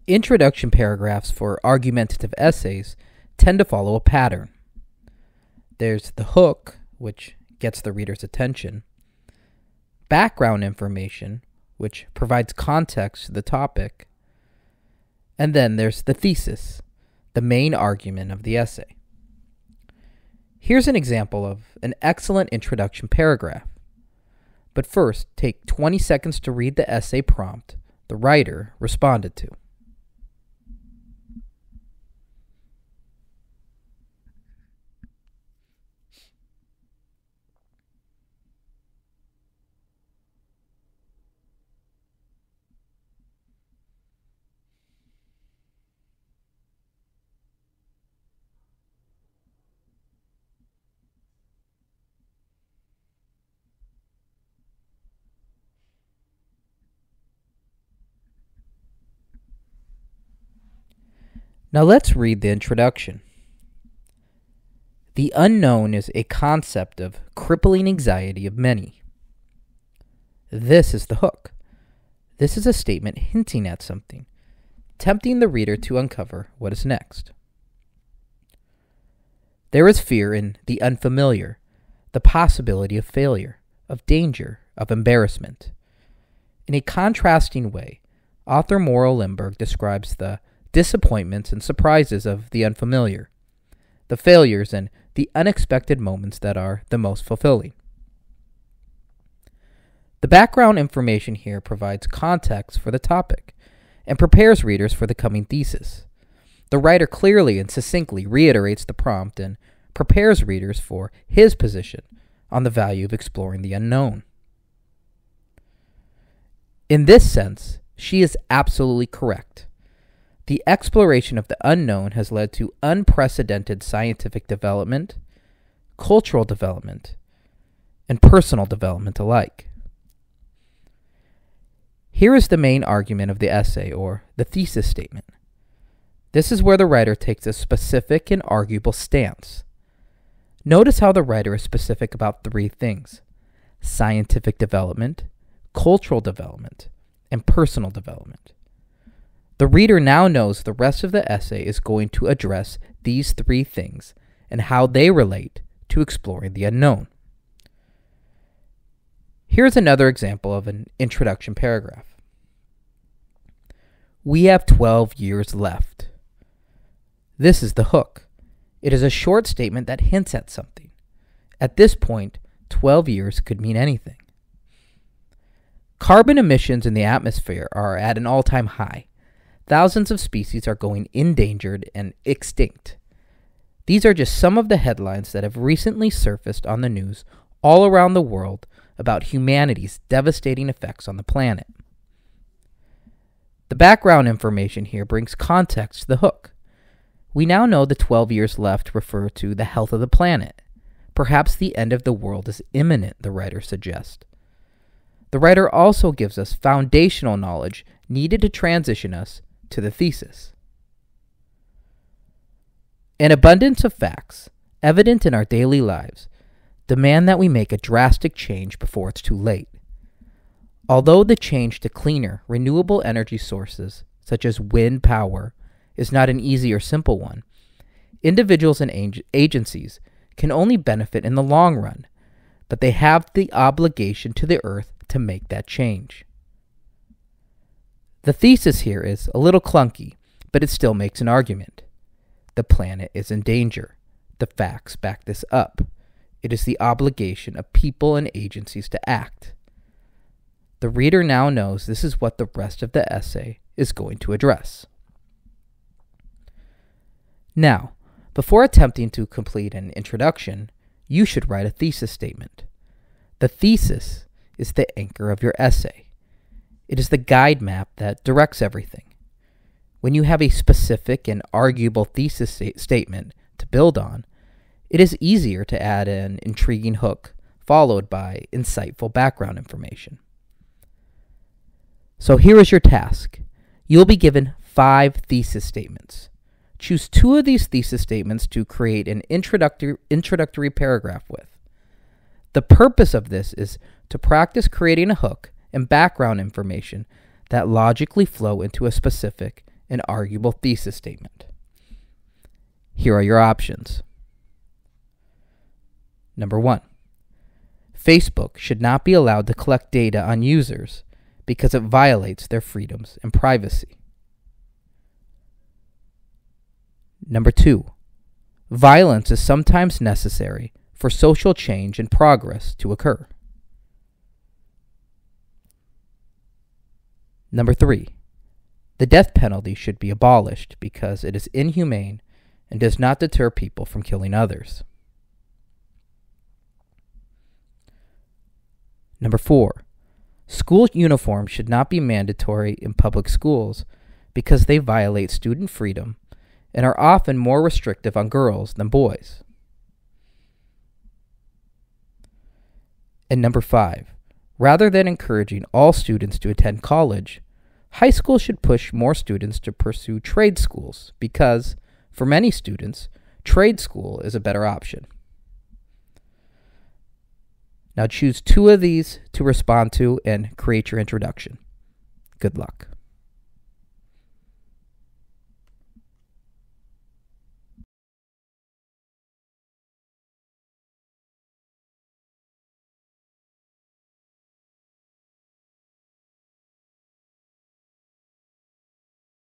Introduction paragraphs for argumentative essays tend to follow a pattern. There's the hook, which gets the reader's attention, background information, which provides context to the topic, and then there's the thesis, the main argument of the essay. Here's an example of an excellent introduction paragraph. But first, take 20 seconds to read the essay prompt the writer responded to. Now let's read the introduction. The unknown is a concept of crippling anxiety of many. This is the hook. This is a statement hinting at something, tempting the reader to uncover what is next. There is fear in the unfamiliar, the possibility of failure, of danger, of embarrassment. In a contrasting way, author Morrow Lindbergh describes the disappointments and surprises of the unfamiliar, the failures and the unexpected moments that are the most fulfilling. The background information here provides context for the topic and prepares readers for the coming thesis. The writer clearly and succinctly reiterates the prompt and prepares readers for his position on the value of exploring the unknown. In this sense, she is absolutely correct. The exploration of the unknown has led to unprecedented scientific development, cultural development, and personal development alike. Here is the main argument of the essay, or the thesis statement. This is where the writer takes a specific and arguable stance. Notice how the writer is specific about three things: scientific development, cultural development, and personal development. The reader now knows the rest of the essay is going to address these three things and how they relate to exploring the unknown. Here's another example of an introduction paragraph. We have 12 years left. This is the hook. It is a short statement that hints at something. At this point, 12 years could mean anything. Carbon emissions in the atmosphere are at an all-time high. Thousands of species are going endangered and extinct. These are just some of the headlines that have recently surfaced on the news all around the world about humanity's devastating effects on the planet. The background information here brings context to the hook. We now know the 12 years left refer to the health of the planet. Perhaps the end of the world is imminent, the writer suggests. The writer also gives us foundational knowledge needed to transition us to the thesis. An abundance of facts, evident in our daily lives, demand that we make a drastic change before it's too late. Although the change to cleaner, renewable energy sources, such as wind power, is not an easy or simple one, individuals and agencies can only benefit in the long run, but they have the obligation to the earth to make that change. The thesis here is a little clunky, but it still makes an argument. The planet is in danger. The facts back this up. It is the obligation of people and agencies to act. The reader now knows this is what the rest of the essay is going to address. Now, before attempting to complete an introduction, you should write a thesis statement. The thesis is the anchor of your essay. It is the guide map that directs everything. When you have a specific and arguable thesis statement to build on, it is easier to add an intriguing hook followed by insightful background information. So here is your task. You'll be given 5 thesis statements. Choose 2 of these thesis statements to create an introductory paragraph with. The purpose of this is to practice creating a hook and background information that logically flow into a specific an arguable thesis statement. Here are your options. Number 1. Facebook should not be allowed to collect data on users because it violates their freedoms and privacy. Number 2. Violence is sometimes necessary for social change and progress to occur. Number 3. The death penalty should be abolished because it is inhumane and does not deter people from killing others. Number 4. School uniforms should not be mandatory in public schools because they violate student freedom and are often more restrictive on girls than boys. And number 5. Rather than encouraging all students to attend college, high school should push more students to pursue trade schools because, for many students, trade school is a better option. Now choose 2 of these to respond to and create your introduction. Good luck.